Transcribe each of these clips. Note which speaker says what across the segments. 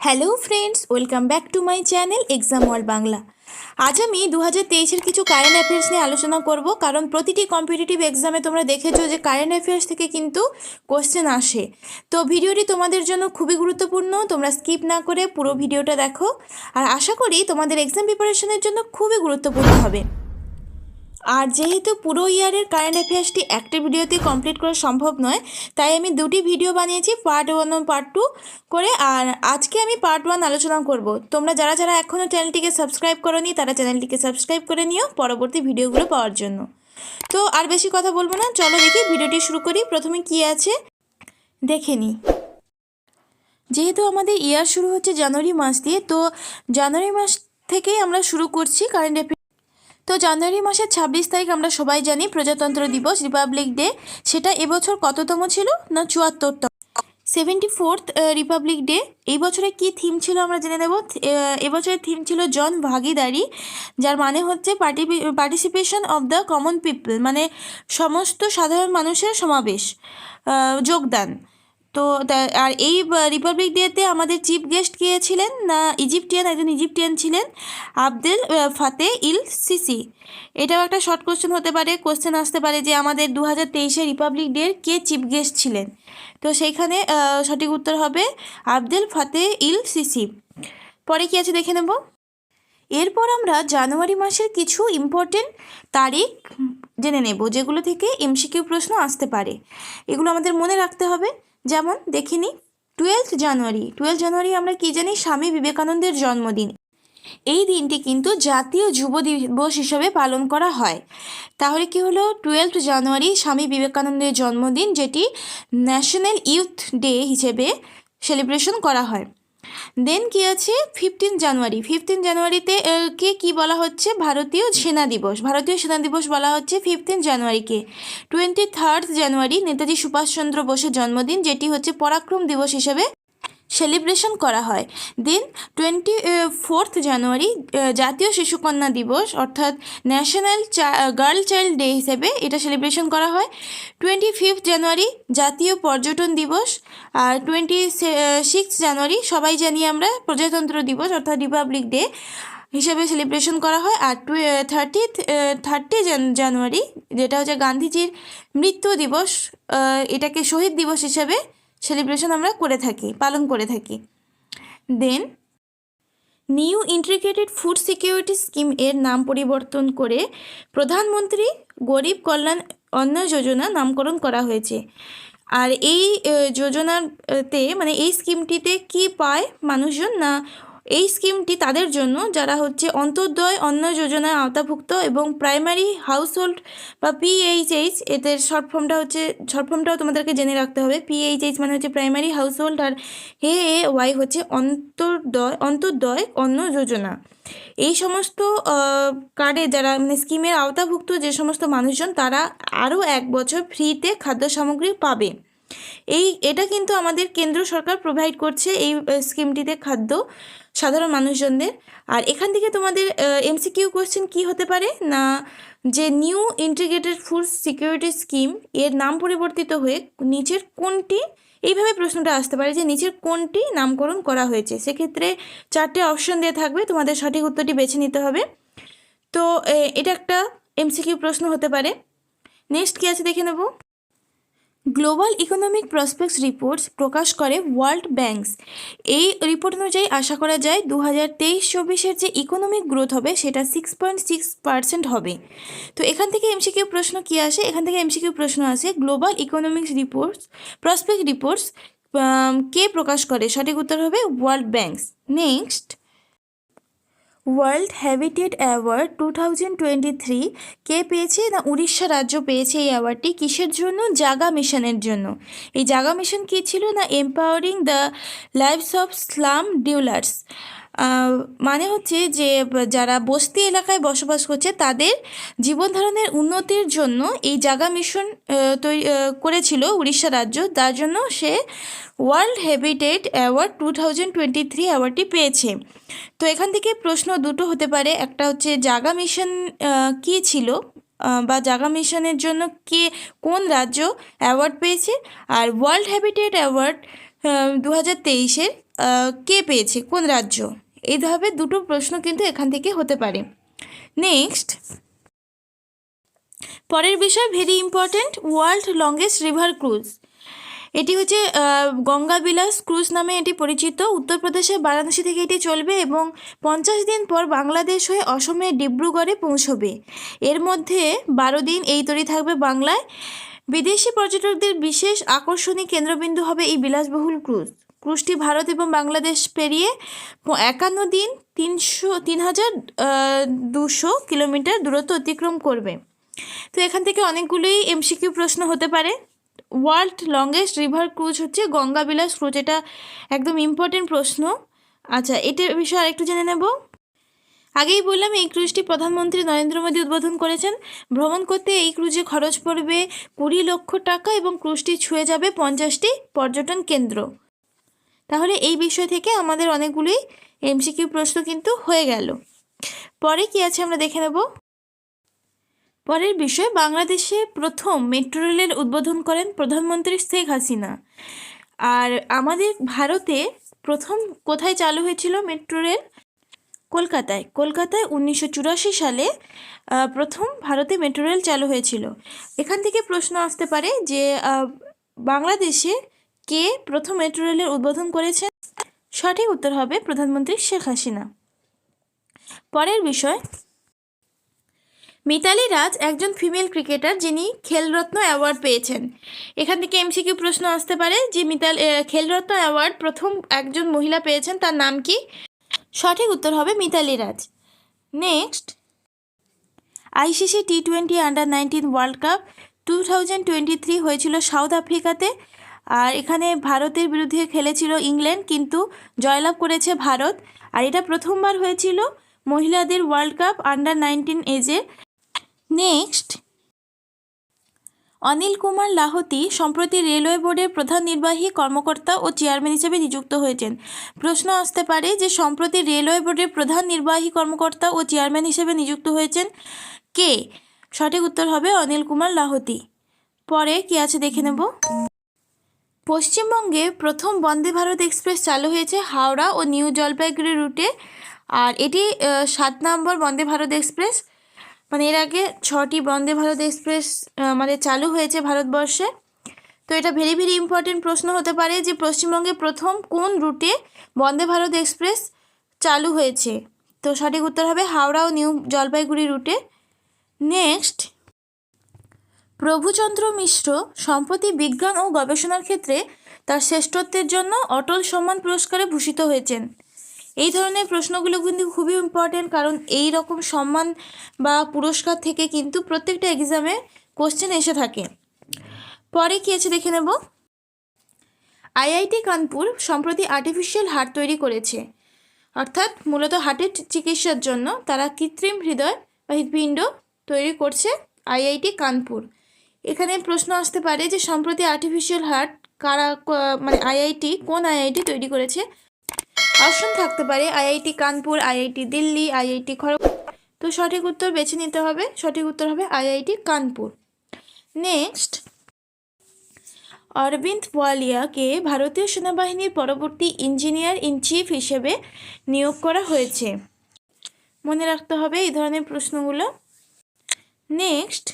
Speaker 1: Hello friends, welcome back to my channel exam world Bangla. আজ আমি 2023-এর কিছু কারেন্ট অ্যাফেয়ার্স নিয়ে আলোচনা করব, কারণ প্রতিটি কম্পিটিটিভ এক্সামে তোমরা দেখেছো যে কারেন্ট অ্যাফেয়ার্স থেকে কিন্তু কোশ্চেন আসে। তো ভিডিওটি তোমাদের জন্য খুবই গুরুত্বপূর্ণ, তোমরা স্কিপ না করে পুরো ভিডিওটা দেখো, আর আশা করি তোমাদের এক্সাম প্রিপারেশনের জন্য খুবই গুরুত্বপূর্ণ হবে। আর যেহেতু পুরো ইয়ারের কারেন্ট অ্যাফেয়ার্সটি একটা ভিডিওতে কমপ্লিট করা সম্ভব নয়, তাই আমি দুটি ভিডিও বানিয়েছি, পার্ট 1 ও পার্ট 2 করে। আর আজকে আমি পার্ট 1 আলোচনা করব। তোমরা যারা যারা এখনও চ্যানেলটিকে সাবস্ক্রাইব করোনি তারা চ্যানেলটিকে সাবস্ক্রাইব করে নিও পরবর্তী ভিডিওগুলো পাওয়ার জন্য। তো আর বেশি কথা বলবো না, চলো দেখি ভিডিওটি শুরু করি। প্রথমে কি আছে দেখে নিই। যেহেতু আমাদের ইয়ার শুরু হচ্ছে জানুয়ারি মাস দিয়ে, তো জানুয়ারি মাস থেকেই আমরা শুরু করছি কারেন্ট অ্যাফেয়ার্স। তো জানুয়ারি মাসের 26 তারিখ আমরা সবাই জানি প্রজাতন্ত্র দিবস, রিপাবলিক ডে। সেটা এবছর কততম ছিল? না 74তম, 74th রিপাবলিক ডে। এই বছরে কি থিম ছিল আমরা জেনে নেব। এবছরের থিম ছিল জন ভাগিদারি, যার মানে হচ্ছে participation of the common people, মানে সমস্ত সাধারণ মানুষের সমাবেশ, যোগদান। তো আর এই রিপাবলিক ডেতে আমাদের চিফ গেস্ট কে ছিলেন? না একজন ইজিপ্টিয়ান ছিলেন, আবদেল ফাতে ইল সিসি। এটাও একটা শর্ট কোশ্চেন হতে পারে, কোশ্চেন আসতে পারে যে আমাদের 2023-এ রিপাবলিক ডের কে চিফ গেস্ট ছিলেন। তো সেইখানে সঠিক উত্তর হবে আবদেল ফাতে ইল সিসি। পরে কি আছে দেখে নেব। এরপর আমরা জানুয়ারি মাসের কিছু ইম্পর্টেন্ট তারিখ জেনে নেব, যেগুলো থেকে এমসিকিউ প্রশ্ন আসতে পারে। এগুলো আমাদের মনে রাখতে হবে। যেমন দেখে নিই, 12 জানুয়ারি আমরা কি জানি? স্বামী বিবেকানন্দের জন্মদিন। এই দিনটি কিন্তু জাতীয় যুব দিবস হিসেবে পালন করা হয়। তাহলে কি হলো? 12 জানুয়ারি স্বামী বিবেকানন্দের জন্মদিন, যেটি ন্যাশনাল ইউথ ডে হিসেবে সেলিব্রেশন করা হয়। দেন কি আছে? 15 জানুয়ারিতে কে কি বলা হচ্ছে? ভারতীয় সেনা দিবস বলা হচ্ছে 15 জানুয়ারিকে। 23 জানুয়ারি নেতাজি সুভাষচন্দ্র বোসের জন্মদিন, যেটি হচ্ছে পরাক্রম দিবস হিসেবে সেলিব্রেশন করা হয়। দেন 24 জানুয়ারি জাতীয় শিশুকন্যা দিবস, অর্থাৎ ন্যাশনাল গার্ল চাইল্ড ডে হিসেবে এটা সেলিব্রেশন করা হয়। 25 জানুয়ারি জাতীয় পর্যটন দিবস। আর 26 জানুয়ারি সবাই জানি আমরা প্রজাতন্ত্র দিবস, অর্থাৎ রিপাবলিক ডে হিসেবে সেলিব্রেশন করা হয়। আর 30 জানুয়ারি যেটা হচ্ছে গান্ধীজির মৃত্যু দিবস, এটাকে শহীদ দিবস হিসেবে সেলিব্রেশন আমরা পালন করে থাকি। Then new integrated food security scheme এর নাম পরিবর্তন করে প্রধানমন্ত্রী গরিব কল্যাণ অন্ন যোজনা নামকরণ করা হয়েছে। আর এই যোজনাতে মানে এই স্কিমটিতে কি পায় মানুষজন? না, এই স্কিমটি তাদের জন্য যারা হচ্ছে অন্তর্দয় অন্ন যোজনার আওতাভুক্ত এবং প্রাইমারি হাউস হোল্ড বা পিএইচএইচ, এদের শর্ট ফর্মটাও তোমাদেরকে জেনে রাখতে হবে। পিএইচএইচ মানে হচ্ছে প্রাইমারি হাউস হোল্ড, আর ওয়াই হচ্ছে অন্তর্দয় অন্ন যোজনা। এই সমস্ত কার্ডে যারা মানে স্কিমের আওতাভুক্ত যে সমস্ত মানুষজন, তারা আরও 1 বছর ফ্রিতে খাদ্য সামগ্রী পাবে। এটা কিন্তু আমাদের কেন্দ্র সরকার প্রোভাইড করছে এই স্কিমটিতে খাদ্য সাধারণ মানুষজনদের। আর এখান থেকে তোমাদের এমসিকিউ কোশ্চেন কি হতে পারে? না, যে new integrated food security scheme এর নাম পরিবর্তিত হয়ে নিচের কোনটি, এইভাবে প্রশ্নটা আসতে পারে যে নিচের কোনটি নামকরণ করা হয়েছে। সেক্ষেত্রে 4টে অপশন দিয়ে থাকবে, তোমাদের সঠিক উত্তরটি বেছে নিতে হবে। তো এটা একটা এমসিকিউ প্রশ্ন হতে পারে। নেক্সট কি আছে দেখে নেব। গ্লোবাল ইকোনমিক প্রসপেক্টস রিপোর্টস প্রকাশ করে ওয়ার্ল্ড ব্যাংকস। এই রিপোর্ট অনুযায়ী আশা করা যায় 2023-24-এর যে ইকোনমিক গ্রোথ হবে সেটা 6.6% হবে। তো এখান থেকে এমসিকিউ প্রশ্ন কি আসে? এখান থেকে এমসিকিউ প্রশ্ন আসে গ্লোবাল ইকোনমিক্স প্রসপেক্ট রিপোর্টস কে প্রকাশ করে? সঠিক উত্তর হবে world banks. Next, world habitat award 2023 কে পেয়েছে? না, উড়িষ্যা রাজ্য পেয়েছে এই অ্যাওয়ার্ডটি। কিসের জন্য? জাগা মিশনের জন্য। এই জাগা মিশন কী ছিল? না, empowering the lives of slum dwellers, মানে হচ্ছে যে যারা বস্তি এলাকায় বসবাস করছে তাদের জীবন ধারণের উন্নতির জন্য এই জাগা মিশন করেছিল উড়িষ্যা রাজ্য। তার জন্য সে ওয়ার্ল্ড হ্যাবিটেট অ্যাওয়ার্ড 2023 অ্যাওয়ার্ডটি পেয়েছে। তো এখান থেকে প্রশ্ন দুটো হতে পারে, একটা হচ্ছে জাগা মিশন কী ছিল, বা জাগা মিশনের জন্য কোন রাজ্য অ্যাওয়ার্ড পেয়েছে, আর ওয়ার্ল্ড হ্যাবিটেট অ্যাওয়ার্ড 2023-এর কে পেয়েছে, কোন রাজ্য? এইভাবে দুটো প্রশ্ন কিন্তু এখান থেকে হতে পারে। নেক্সট, পরের বিষয় very important, world longest river cruise. এটি হচ্ছে গঙ্গা বিলাস ক্রুজ নামে এটি পরিচিত। উত্তরপ্রদেশের বারাণসী থেকে এটি চলবে এবং 50 দিন পর বাংলাদেশ হয়ে অসমের ডিব্রুগড়ে পৌঁছবে। এর মধ্যে 12 দিন এই তরি থাকবে বাংলায়। বিদেশি পর্যটকদের বিশেষ আকর্ষণীয় কেন্দ্রবিন্দু হবে এই বিলাসবহুল ক্রুজ। ক্রুজটি ভারত এবং বাংলাদেশ পেরিয়ে 51 দিন 3,200 কিলোমিটার দূরত্ব অতিক্রম করবে। তো এখান থেকে অনেকগুলোই এমসিকিউ প্রশ্ন হতে পারে। ওয়ার্ল্ড লংগেস্ট রিভার ক্রুজ হচ্ছে গঙ্গা বিলাস ক্রুজ, এটা একদম ইম্পর্টেন্ট প্রশ্ন। আচ্ছা, এটার বিষয়ে আরেকটু জেনে নেব। আগেই বললাম এই ক্রুজটি প্রধানমন্ত্রী নরেন্দ্র মোদী উদ্বোধন করেছেন। ভ্রমণ করতে এই ক্রুজে খরচ পড়বে 20 লক্ষ টাকা এবং ক্রুজটি ছুঁয়ে যাবে 50টি পর্যটন কেন্দ্র। তাহলে এই বিষয় থেকে আমাদের অনেকগুলোই এমসিকিউ প্রশ্ন কিন্তু হয়ে গেল। পরে কি আছে আমরা দেখে নেব। পরের বিষয়, বাংলাদেশে প্রথম মেট্রো রেলের উদ্বোধন করেন প্রধানমন্ত্রী শেখ হাসিনা। আর আমাদের ভারতে প্রথম কোথায় চালু হয়েছিল মেট্রো রেল? কলকাতায়। 1984 সালে প্রথম ভারতে মেট্রো রেল চালু হয়েছিল। এখান থেকে প্রশ্ন আসতে পারে যে বাংলাদেশে কে প্রথম মেট্রো রেলের উদ্বোধন করেছেন? সঠিক উত্তর হবে প্রধানমন্ত্রী শেখ হাসিনা। পরের বিষয়, মিতালি রাজ একজন ফিমেল ক্রিকেটার যিনি খেলরত্ন অ্যাওয়ার্ড পেয়েছেন। এখান থেকে এমসিকিউ প্রশ্ন আসতে পারে যে খেলরত্ন অ্যাওয়ার্ড প্রথম একজন মহিলা পেয়েছেন, তার নাম কি? সঠিক উত্তর হবে Mithali Raj. Next, ICC T20 under nineteen world cup 2023 হয়েছিল সাউথ আফ্রিকাতে। আর এখানে ভারতের বিরুদ্ধে খেলেছিল ইংল্যান্ড, কিন্তু জয়লাভ করেছে ভারত। আর এটা প্রথমবার হয়েছিল মহিলাদের ওয়ার্ল্ড কাপ আন্ডার-19 এজে। নেক্সট, অনিল কুমার লাহোতি সম্প্রতি রেলওয়ে বোর্ডের প্রধান নির্বাহী কর্মকর্তা ও চেয়ারম্যান হিসেবে নিযুক্ত হয়েছেন। প্রশ্ন আসতে পারে যে সম্প্রতি রেলওয়ে বোর্ডের প্রধান নির্বাহী কর্মকর্তা ও চেয়ারম্যান হিসেবে নিযুক্ত হয়েছেন কে? সঠিক উত্তর হবে অনিল কুমার লাহোতি। পরে কি আছে দেখে নেব। পশ্চিমবঙ্গে প্রথম বন্দে ভারত এক্সপ্রেস চালু হয়েছে হাওড়া ও নিউ জলপাইগুড়ি রুটে। আর এটি 7 নম্বর বন্দে ভারত এক্সপ্রেস। মানে এর আগে 6টি বন্দে ভারত এক্সপ্রেস চালু হয়েছে ভারতবর্ষে। তো এটা ভেরি ভেরি ইম্পর্টেন্ট প্রশ্ন হতে পারে যে পশ্চিমবঙ্গে প্রথম কোন রুটে বন্দে ভারত এক্সপ্রেস চালু হয়েছে? তো সঠিক উত্তর হবে হাওড়া ও নিউ জলপাইগুড়ি রুটে। নেক্সট, প্রভুচন্দ্র মিশ্র সম্প্রতি বিজ্ঞান ও গবেষণার ক্ষেত্রে তার শ্রেষ্ঠত্বের জন্য অটল সম্মান পুরস্কারে ভূষিত হয়েছেন। এই ধরনের প্রশ্নগুলো কিন্তু খুবই ইম্পর্টেন্ট, কারণ এই রকম সম্মান বা পুরস্কার থেকে কিন্তু প্রত্যেকটা এক্সামে কোশ্চেন এসে থাকে। পরে কি আছে দেখে নেব। আইআইটি কানপুর সম্প্রতি আর্টিফিশিয়াল হার্ট তৈরি করেছে। অর্থাৎ মূলত হার্টের চিকিৎসার জন্য তারা কৃত্রিম হৃদয় বা হৃৎপিণ্ড তৈরি করছে আইআইটি কানপুর। এখানে প্রশ্ন আসতে পারে যে সম্প্রতি আর্টিফিশিয়াল হার্ট কারা আইআইটি কোন আইআইটি তৈরি করেছে? অপশন থাকতে পারে IIT Kanpur, IIT Delhi, IIT Kharagpur. তো সঠিক উত্তর বেছে নিতে হবে। সঠিক উত্তর হবে আইআইটি কানপুর। নেক্সট, অরবিন্দ ওয়ালিয়াকে ভারতীয় সেনাবাহিনীর পরবর্তী ইঞ্জিনিয়ার ইন চিফ হিসেবে নিয়োগ করা হয়েছে। মনে রাখতে হবে এই ধরনের প্রশ্নগুলো। নেক্সট,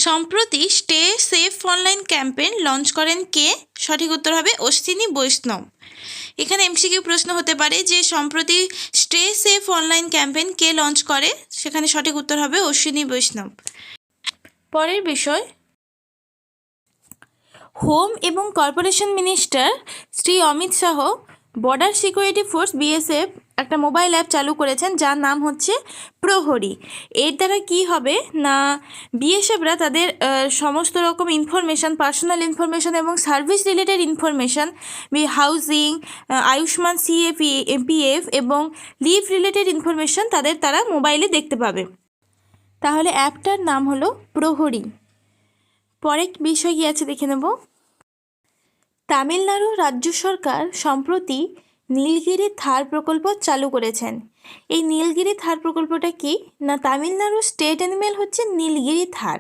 Speaker 1: সম্প্রতি stay safe online campaign launch করেন কে? সঠিক উত্তর হবে অশ্বিনী বৈষ্ণব। এখানে এমসিকিউ প্রশ্ন হতে পারে যে সম্প্রতি স্টে সেফ অনলাইন ক্যাম্পেইন কে লঞ্চ করে? সেখানে সঠিক উত্তর হবে অশ্বিনী বৈষ্ণব। পরের বিষয়, হোম এবং corporation minister Shri Amit Shah border security force BSF একটা মোবাইল অ্যাপ চালু করেছেন যার নাম হচ্ছে প্রহরী। এর দ্বারা কি হবে না বিএসএফরা তাদের সমস্ত রকম ইনফরমেশান, পার্সোনাল ইনফরমেশান এবং service related information, housing, Ayushman CAPF এবং লিভ রিলেটেড ইনফরমেশান তারা মোবাইলে দেখতে পাবে। তাহলে অ্যাপটার নাম হলো প্রহরী। পরে বিষয় কী আছে দেখে নেব। তামিলনাড়ু রাজ্য সরকার সম্প্রতি নীলগিরি থার প্রকল্প চালু করেছেন। এই নীলগিরি থার প্রকল্পটা কি না তামিলনাড়ু স্টেট অ্যানিমেল হচ্ছে নীলগিরি থার।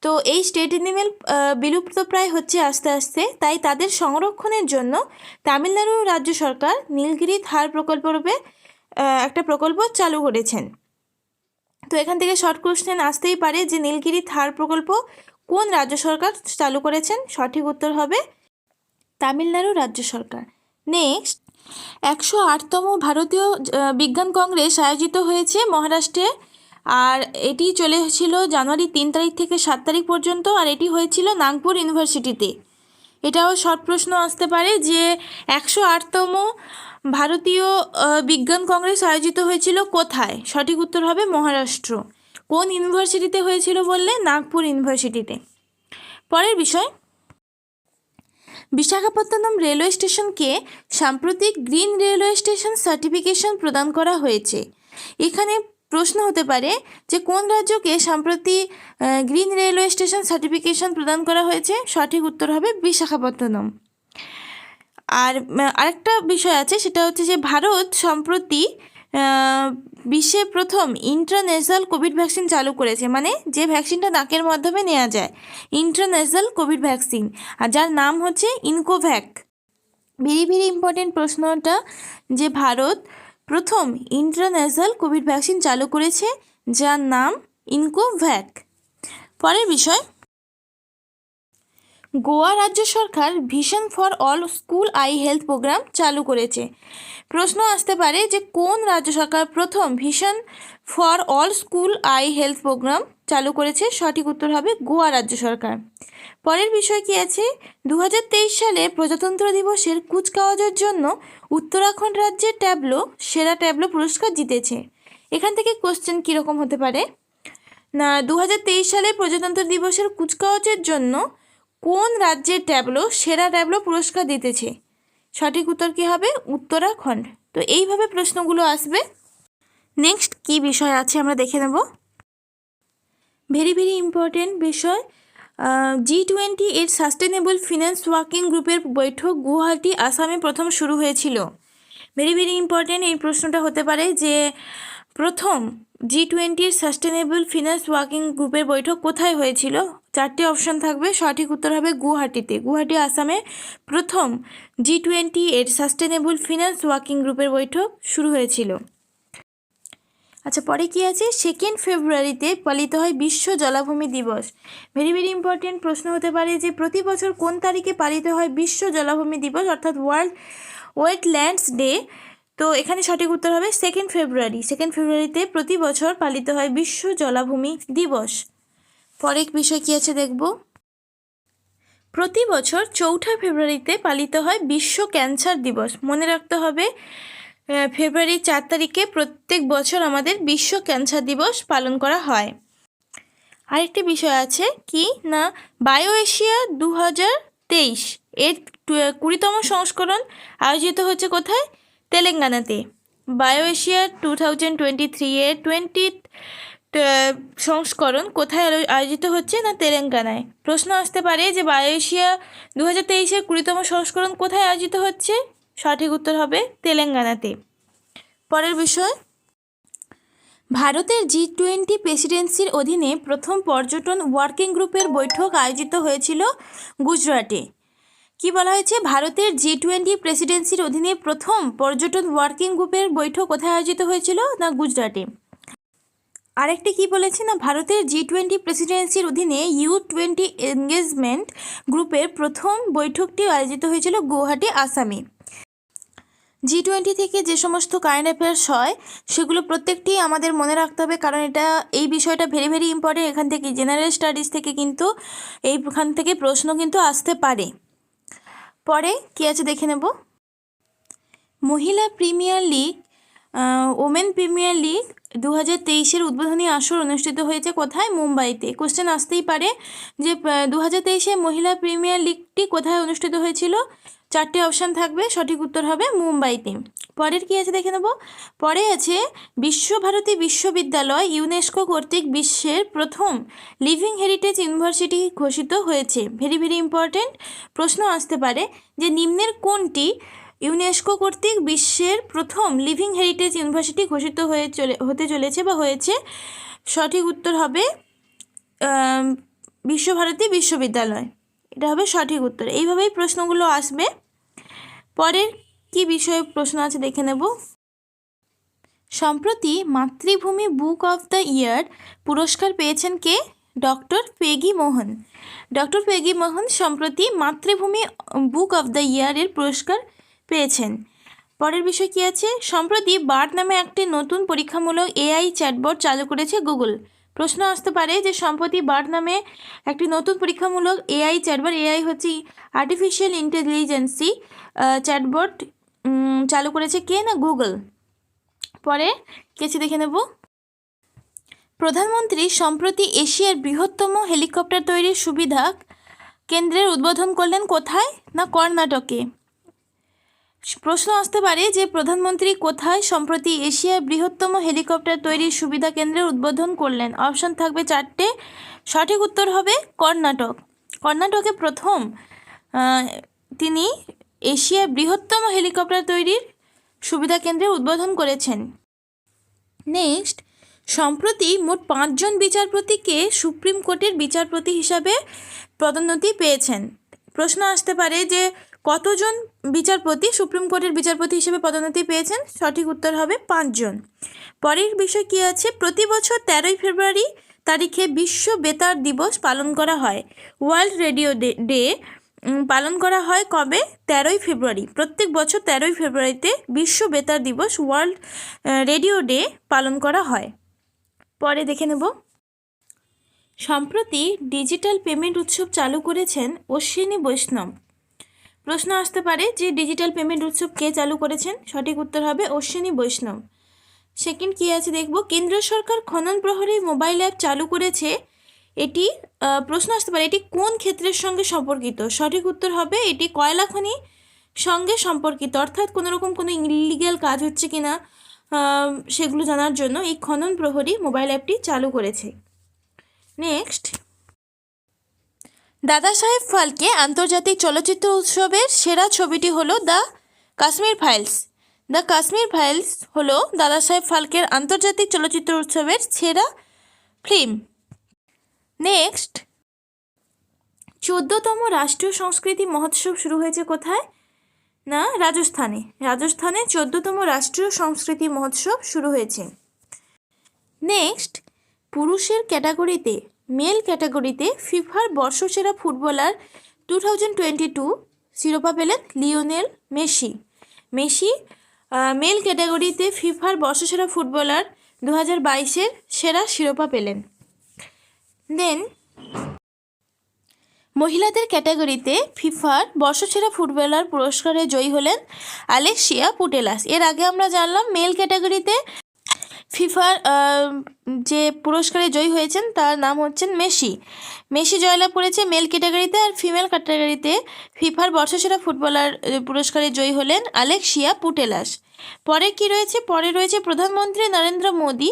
Speaker 1: তো এই স্টেট অ্যানিমেল বিলুপ্ত প্রায় হচ্ছে আস্তে আস্তে, তাই তাদের সংরক্ষণের জন্য তামিলনাড়ু রাজ্য সরকার নীলগিরি থার প্রকল্প রূপে একটা প্রকল্প চালু করেছেন। তো এখান থেকে শর্ট কোশ্চেন আসতেই পারে যে নীলগিরি থার প্রকল্প কোন রাজ্য সরকার চালু করেছেন? সঠিক উত্তর হবে তামিলনাড়ু রাজ্য সরকার। নেক্সট, 108তম ভারতীয় বিজ্ঞান কংগ্রেস আয়োজিত হয়েছে মহারাষ্ট্রে, আর এটি চলেছিল জানুয়ারি 3 তারিখ থেকে 7 তারিখ পর্যন্ত, আর এটি হয়েছিল নাগপুর ইউনিভার্সিটিতে। এটাও শর্ট প্রশ্ন আসতে পারে যে 108তম ভারতীয় বিজ্ঞান কংগ্রেস আয়োজিত হয়েছিল কোথায়? সঠিক উত্তর হবে মহারাষ্ট্র। কোন ইউনিভার্সিটিতে হয়েছিল বললে? নাগপুর ইউনিভার্সিটিতে। পরের বিষয়, বিশাখাপত্তনম রেলওয়ে স্টেশনকে সাম্প্রতিক গ্রিন রেলওয়ে স্টেশন সার্টিফিকেশন প্রদান করা হয়েছে। এখানে প্রশ্ন হতে পারে যে কোন রাজ্যকে সম্প্রতি গ্রিন রেলওয়ে স্টেশন সার্টিফিকেশন প্রদান করা হয়েছে? সঠিক উত্তর হবে বিশাখাপত্তনম। আর আরেকটা বিষয় আছে, সেটা হচ্ছে যে ভারত সম্প্রতি বিশ্বে প্রথম ইন্ট্রানেজাল কোভিড ভ্যাকসিন চালু করেছে, মানে যে ভ্যাকসিনটা নাকের মাধ্যমে নেওয়া যায়, ইন্ট্রানেজাল কোভিড ভ্যাকসিন, আর যার নাম হচ্ছে ইনকোভ্যাক। ভেরি ভেরি ইম্পর্টেন্ট প্রশ্নটা, যে ভারত প্রথম ইন্ট্রানেজাল কোভিড ভ্যাকসিন চালু করেছে যার নাম ইনকোভ্যাক। পরের বিষয়, গোয়া রাজ্য সরকার vision for all school eye health programme চালু করেছে। প্রশ্ন আসতে পারে যে কোন রাজ্য সরকার প্রথম vision for all school eye health programme চালু করেছে? সঠিক উত্তর হবে গোয়া রাজ্য সরকার। পরের বিষয় কি আছে, 2023 সালে প্রজাতন্ত্র দিবসের কুচকাওয়াজের জন্য উত্তরাখণ্ড রাজ্যের ট্যাবলো সেরা ট্যাবলো পুরস্কার জিতেছে। এখান থেকে কোশ্চেন কীরকম হতে পারে না, 2023 সালে প্রজাতন্ত্র দিবসের কুচকাওয়াজের জন্য কোন রাজ্যের ট্যাবলো সেরা ট্যাবলো পুরস্কার জিতেছে? সঠিক উত্তর কী হবে? উত্তরাখণ্ড। তো এইভাবে প্রশ্নগুলো আসবে। নেক্সট কি বিষয় আছে আমরা দেখে নেব। ভেরি ভেরি ইম্পর্টেন্ট বিষয়, G20 এর সাস্টেনেবল ফিন্যান্স ওয়ার্কিং গ্রুপের বৈঠক গুয়াহাটি আসামে প্রথম শুরু হয়েছিল। ভেরি ভেরি ইম্পর্টেন্ট এই প্রশ্নটা হতে পারে যে প্রথম G20 এর সাস্টেনেবল ফিন্যান্স ওয়ার্কিং গ্রুপের বৈঠক কোথায় হয়েছিল? 4টে অপশন থাকবে, সঠিক উত্তর হবে গুয়াহাটিতে। গুয়াহাটি আসামে প্রথম G20 এর সাস্টেনেবল ফিন্যান্স ওয়ার্কিং গ্রুপের বৈঠক শুরু হয়েছিল। আচ্ছা, পরে কি আছে, 2 ফেব্রুয়ারিতে পালিত হয় বিশ্ব জলাভূমি দিবস। ভেরি ভেরি ইম্পর্টেন্ট প্রশ্ন হতে পারে যে প্রতি বছর কোন তারিখে পালিত হয় বিশ্ব জলাভূমি দিবস, অর্থাৎ ওয়ার্ল্ড ওয়েটল্যান্ডস ডে। তো এখানে সঠিক উত্তর হবে 2 ফেব্রুয়ারি। 2 ফেব্রুয়ারিতে প্রতি বছর পালিত হয় বিশ্ব জলাভূমি দিবস। পরের বিষয় কি আছে দেখব। প্রতি বছর 4 ফেব্রুয়ারিতে পালিত হয় বিশ্ব ক্যান্সার দিবস। মনে রাখতে হবে ফেব্রুয়ারি 4 তারিখে প্রত্যেক বছর আমাদের বিশ্ব ক্যান্সার দিবস পালন করা হয়। আরেকটি বিষয় আছে কি না, বায়ো এশিয়া 2023 এর 20তম সংস্করণ আয়োজিত হচ্ছে কোথায়? তেলেঙ্গানাতে। বায়ো এশিয়া 2023 এর 20th সংস্করণ কোথায় আয়োজিত হচ্ছে? না তেলেঙ্গানায়। প্রশ্ন আসতে পারে যে বায়ো এশিয়া 2023 এর 20তম সংস্করণ কোথায় আয়োজিত হচ্ছে? সঠিক উত্তর হবে তেলেঙ্গানাতে। পরের বিষয়, ভারতের G20 প্রেসিডেন্সির অধীনে প্রথম পর্যটন ওয়ার্কিং গ্রুপের বৈঠক আয়োজিত হয়েছিল গুজরাটে। কি বলা হয়েছে? ভারতের G20 প্রেসিডেন্সির অধীনে প্রথম পর্যটন ওয়ার্কিং গ্রুপের বৈঠক কোথায় আয়োজিত হয়েছিল? না গুজরাটে। আরেকটি কি বলেছে না, ভারতের G20 প্রেসিডেন্সির অধীনে U20 এনগেজমেন্ট গ্রুপের প্রথম বৈঠকটি আয়োজিত হয়েছিল গুয়াহাটি আসামে। G20 থেকে যে সমস্ত কারেন্ট অ্যাফেয়ার্স হয় সেগুলো প্রত্যেকটি আমাদের মনে রাখতে হবে, কারণ এই বিষয়টা ভেরি ভেরি ইম্পর্টেন্ট। এখান থেকে জেনারেল স্টাডিজ থেকে কিন্তু এইখান থেকে প্রশ্ন কিন্তু আসতে পারে। পরে কি আছে দেখে নেব। মহিলা premier league women premier league 2023 উদ্বোধনী আসর অনুষ্ঠিত হয়েছে কোথায়? মুম্বাইতে। কোশ্চেন আসতেই পারে যে 2023 মহিলা প্রিমিয়ার লিগটি কোথায় অনুষ্ঠিত হয়েছিল? 4টে অপশান থাকবে, সঠিক উত্তর হবে মুম্বাইতে। পরের কি আছে দেখে নেব। পরে আছে বিশ্বভারতী বিশ্ববিদ্যালয় ইউনেস্কো কর্তৃক বিশ্বের প্রথম লিভিং হেরিটেজ ইউনিভার্সিটি ঘোষিত হয়েছে। ভেরি ভেরি ইম্পর্টেন্ট প্রশ্ন আসতে পারে যে নিম্নের কোনটি ইউনেস্কো কর্তৃক বিশ্বের প্রথম লিভিং হেরিটেজ ইউনিভার্সিটি ঘোষিত হতে চলেছে বা হয়েছে? সঠিক উত্তর হবে বিশ্বভারতী বিশ্ববিদ্যালয়, এটা হবে সঠিক উত্তর। এইভাবেই প্রশ্নগুলো আসবে। পরের কি বিষয়ে প্রশ্ন আছে দেখে নেব। সম্প্রতি মাতৃভূমি বুক অফ দ্য ইয়ার পুরস্কার পেয়েছেন কে? ডক্টর পেগি মোহন। ডক্টর পেগি মোহন সম্প্রতি মাতৃভূমি বুক অফ দ্য ইয়ারের পুরস্কার পেয়েছেন। পরের বিষয় কি আছে? সম্প্রতি বার্ড নামে একটি নতুন পরীক্ষামূলক এআই চ্যাটবট চালু করেছে গুগল। প্রশ্ন আসতে পারে যে সম্প্রতি বার্ড নামে একটি নতুন পরীক্ষামূলক এআই চ্যাটবট, এআই হচ্ছে আর্টিফিশিয়াল ইন্টেলিজেন্সি চ্যাটবট, চালু করেছে কে? না গুগল। পরে কিছু দেখে নেব। প্রধানমন্ত্রী সম্প্রতি এশিয়ার বৃহত্তম হেলিকপ্টার তৈরির সুবিধা কেন্দ্রের উদ্বোধন করলেন কোথায়? না কর্ণাটকে। প্রশ্ন আসতে পারে যে প্রধানমন্ত্রী কোথায় সম্প্রতি এশিয়ার বৃহত্তম হেলিকপ্টার তৈরির সুবিধা কেন্দ্রের উদ্বোধন করলেন? অপশান থাকবে 4টে, সঠিক উত্তর হবে কর্ণাটক। কর্ণাটকে প্রথম তিনি এশিয়ার বৃহত্তম হেলিকপ্টার তৈরির সুবিধা কেন্দ্রের উদ্বোধন করেছেন। নেক্সট, সম্প্রতি মোট 5 জন বিচারপতিকে সুপ্রিম কোর্টের বিচারপতি হিসাবে পদোন্নতি পেয়েছেন। প্রশ্ন আসতে পারে যে কতজন বিচারপতি সুপ্রিম কোর্টের বিচারপতি হিসেবে পদোন্নতি পেয়েছেন? সঠিক উত্তর হবে 5 জন। পরের বিষয় কি আছে? প্রতি বছর 13ই ফেব্রুয়ারি তারিখে বিশ্ব বেতার দিবস পালন করা হয়। ওয়ার্ল্ড রেডিও ডে পালন করা হয় কবে? 13ই ফেব্রুয়ারি। প্রত্যেক বছর 13ই ফেব্রুয়ারিতে বিশ্ব বেতার দিবস, ওয়ার্ল্ড রেডিও ডে পালন করা হয়। পরে দেখে নেব। সম্প্রতি ডিজিটাল পেমেন্ট উৎসব চালু করেছেন অশ্বিনী বৈষ্ণব। প্রশ্ন আসতে পারে যে ডিজিটাল পেমেন্ট উৎসব কে চালু করেছেন? সঠিক উত্তর হবে অশ্বিনী বৈষ্ণব। সেকেন্ড কি আছে দেখব। কেন্দ্র সরকার খনন প্রহরী মোবাইল অ্যাপ চালু করেছে, এটি প্রশ্ন আসতে পারে এটি কোন ক্ষেত্রের সঙ্গে সম্পর্কিত? সঠিক উত্তর হবে এটি কয়লা খনি সঙ্গে সম্পর্কিত, অর্থাৎ কোনো রকম কোনো ইলিগ্যাল কাজ হচ্ছে কিনা সেগুলো জানার জন্য এই খনন প্রহরী মোবাইল অ্যাপটি চালু করেছে। নেক্সট, দাদা সাহেব ফালকে আন্তর্জাতিক চলচ্চিত্র উৎসবের সেরা ছবিটি হলো the Kashmir files. The Kashmir files হলো দাদা সাহেব ফালকের আন্তর্জাতিক চলচ্চিত্র উৎসবের সেরা ফিল্ম। নেক্সট, 14তম রাষ্ট্রীয় সংস্কৃতি মহোৎসব শুরু হয়েছে কোথায়? না রাজস্থানে। রাজস্থানে 14তম রাষ্ট্রীয় সংস্কৃতি মহোৎসব শুরু হয়েছে। নেক্সট, পুরুষের ক্যাটাগরিতে, মেল ক্যাটাগরিতে ফিফার বর্ষসেরা ফুটবলার 2022 শিরোপা পেলেন লিওনেল মেসি। মেসি মেল ক্যাটাগরিতে ফিফার বর্ষসেরা ফুটবলার 2022-এর সেরা শিরোপা পেলেন। দেন মহিলাদের ক্যাটাগরিতে ফিফার বর্ষসেরা ফুটবলার পুরস্কারে জয়ী হলেন আলেক্সিয়া পুটেলাস। এর আগে আমরা জানলাম মেল ক্যাটাগরিতে ফিফার যে পুরস্কারে জয়ী হয়েছেন তার নাম হচ্ছেন মেসি। মেসি জয়লাভ করেছে মেল ক্যাটাগরিতে, আর ফিমেল ক্যাটাগরিতে ফিফার বর্ষসেরা ফুটবলার পুরস্কারে জয়ী হলেন আলেক্সিয়া পুটেলাস। পরে কি রয়েছে? পরে রয়েছে প্রধানমন্ত্রী নরেন্দ্র মোদী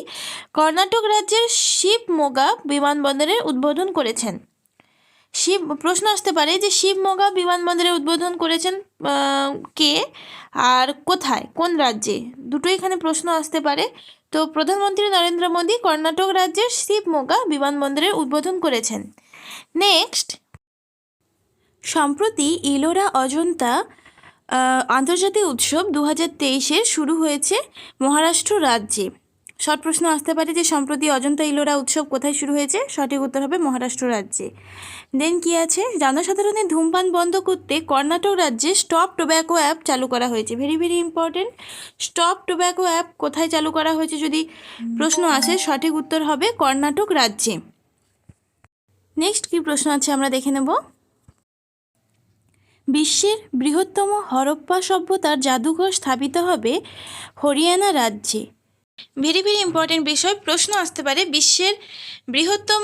Speaker 1: কর্ণাটক রাজ্যের শিবমোগা বিমানবন্দরের উদ্বোধন করেছেন। প্রশ্ন আসতে পারে যে শিবমোগা বিমানবন্দরের উদ্বোধন করেছেন কে আর কোথায়, কোন রাজ্যে? দুটোই এখানে প্রশ্ন আসতে পারে। তো প্রধানমন্ত্রী নরেন্দ্র মোদী কর্ণাটক রাজ্যের শিবমোগা বিমানবন্দরের উদ্বোধন করেছেন। নেক্সট, সম্প্রতি ইলোরা অজন্তা আন্তর্জাতিক উৎসব 2023-এর শুরু হয়েছে মহারাষ্ট্র রাজ্যে। শর্ট প্রশ্ন আসতে পারে যে সম্প্রতি অজন্তা ইলোরা উৎসব কোথায় শুরু হয়েছে? সঠিক উত্তর হবে মহারাষ্ট্র রাজ্যে। দেন কি আছে? জনসাধারণের ধূমপান বন্ধ করতে কর্ণাটক রাজ্যে স্টপ টোব্যাকো অ্যাপ চালু করা হয়েছে। Very very important. Stop tobacco app কোথায় চালু করা হয়েছে যদি প্রশ্ন আসে, সঠিক উত্তর হবে কর্ণাটক রাজ্যে। নেক্সট কি প্রশ্ন আছে আমরা দেখে নেব। বিশ্বের বৃহত্তম হরপ্পা সভ্যতার জাদুঘর স্থাপিত হবে হরিয়ানা রাজ্যে। ভেরি ভেরি ইম্পর্টেন্ট বিষয়, প্রশ্ন আসতে পারে বিশ্বের বৃহত্তম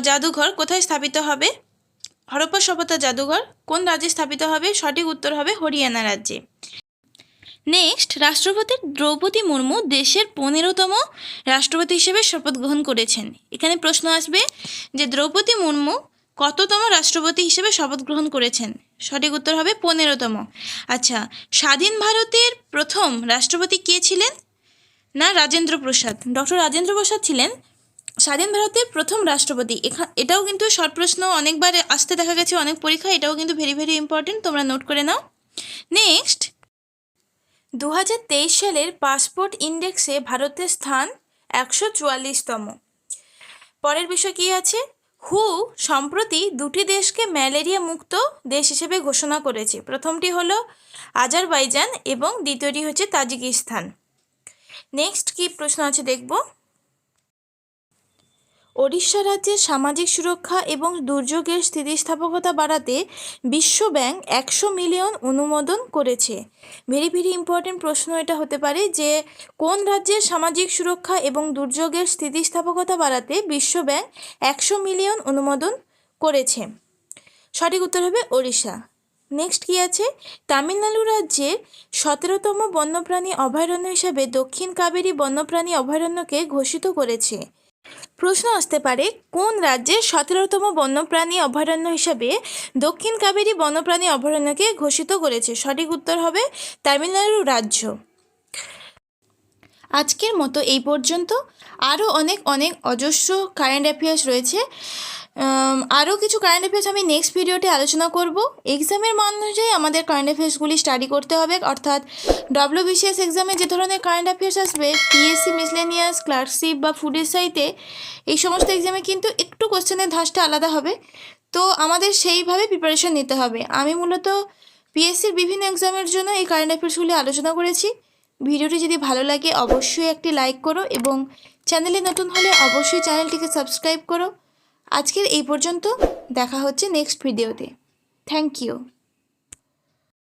Speaker 1: জাদুঘর কোথায় স্থাপিত হবে? হরপ্পা সভ্যতার জাদুঘর কোন রাজ্যে স্থাপিত হবে? সঠিক উত্তর হবে হরিয়ানা রাজ্যে। নেক্সট, রাষ্ট্রপতি দ্রৌপদী মুর্মু দেশের 15তম রাষ্ট্রপতি হিসেবে শপথ গ্রহণ করেছেন। এখানে প্রশ্ন আসবে যে দ্রৌপদী মুর্মু কততম রাষ্ট্রপতি হিসেবে শপথ গ্রহণ করেছেন? সঠিক উত্তর হবে 15তম। আচ্ছা, স্বাধীন ভারতের প্রথম রাষ্ট্রপতি কে ছিলেন? না রাজেন্দ্র প্রসাদ। ডক্টর রাজেন্দ্র প্রসাদ ছিলেন স্বাধীন ভারতের প্রথম রাষ্ট্রপতি, এটাও কিন্তু শর্ট প্রশ্ন অনেকবার আসতে দেখা গেছে অনেক পরীক্ষা, এটাও কিন্তু ভেরি ভেরি ইম্পর্টেন্ট, তোমরা নোট করে নাও। নেক্সট, 2023 সালের পাসপোর্ট ইন্ডেক্সে ভারতের স্থান 144তম। পরের বিষয় কি আছে, হু সম্প্রতি দুটি দেশকে ম্যালেরিয়া মুক্ত দেশ হিসেবে ঘোষণা করেছে। প্রথমটি হলো আজারবাইজান এবং দ্বিতীয়টি হচ্ছে তাজিকিস্তান। নেক্সট কি প্রশ্ন আছে দেখব, ওড়িশা রাজ্যের সামাজিক সুরক্ষা এবং দুর্যোগের স্থিতিস্থাপকতা বাড়াতে বিশ্ব ব্যাংক 100 মিলিয়ন অনুমোদন করেছে। ভেরি ভেরি ইম্পর্টেন্ট প্রশ্ন এটা হতে পারে যে কোন রাজ্যের সামাজিক সুরক্ষা এবং দুর্যোগের স্থিতিস্থাপকতা বাড়াতে বিশ্ব ব্যাংক 100 মিলিয়ন অনুমোদন করেছে। সঠিক উত্তর হবে ওড়িশা। নেক্সট কি আছে, তামিলনাড়ু রাজ্যের 17তম বন্যপ্রাণী অভয়ারণ্য হিসাবে দক্ষিণ কাবেরী বন্যপ্রাণী অভয়ারণ্যকে ঘোষিত করেছে। প্রশ্ন আসতে পারে কোন রাজ্যের 17তম বন্যপ্রাণী অভয়ারণ্য হিসাবে দক্ষিণ কাবেরী বন্যপ্রাণী অভয়ারণ্যকে ঘোষিত করেছে। সঠিক উত্তর হবে তামিলনাড়ু রাজ্য। আজকের মতো এই পর্যন্ত। আরও অনেক অনেক অজস্র কারেন্ট অ্যাফেয়ার্স রয়েছে, আরও কিছু কারেন্ট অ্যাফেয়ার্স আমি নেক্সট ভিডিওতে আলোচনা করব। এক্সামের মান অনুযায়ী আমাদের কারেন্ট অ্যাফেয়ার্সগুলি স্টাডি করতে হবে, অর্থাৎ WBCS এক্সামে যে ধরনের কারেন্ট অ্যাফেয়ার্স আসবে, PSC মিসলেনিয়াস, ক্লার্কশিপ বা ফুড এসআইতে, এই সমস্ত এক্সামে কিন্তু একটু কোশ্চেনের ধাঁচটা আলাদা হবে, তো আমাদের সেইভাবে প্রিপারেশন নিতে হবে। আমি মূলত PSCর বিভিন্ন এক্সামের জন্য এই কারেন্ট অ্যাফেয়ার্সগুলি আলোচনা করেছি। ভিডিওটি যদি ভালো লাগে অবশ্যই একটি লাইক করো এবং চ্যানেলে নতুন হলে অবশ্যই চ্যানেলটিকে সাবস্ক্রাইব করো। আজকের এই পর্যন্ত, দেখা হচ্ছে নেক্সট ভিডিওতে। Thank you.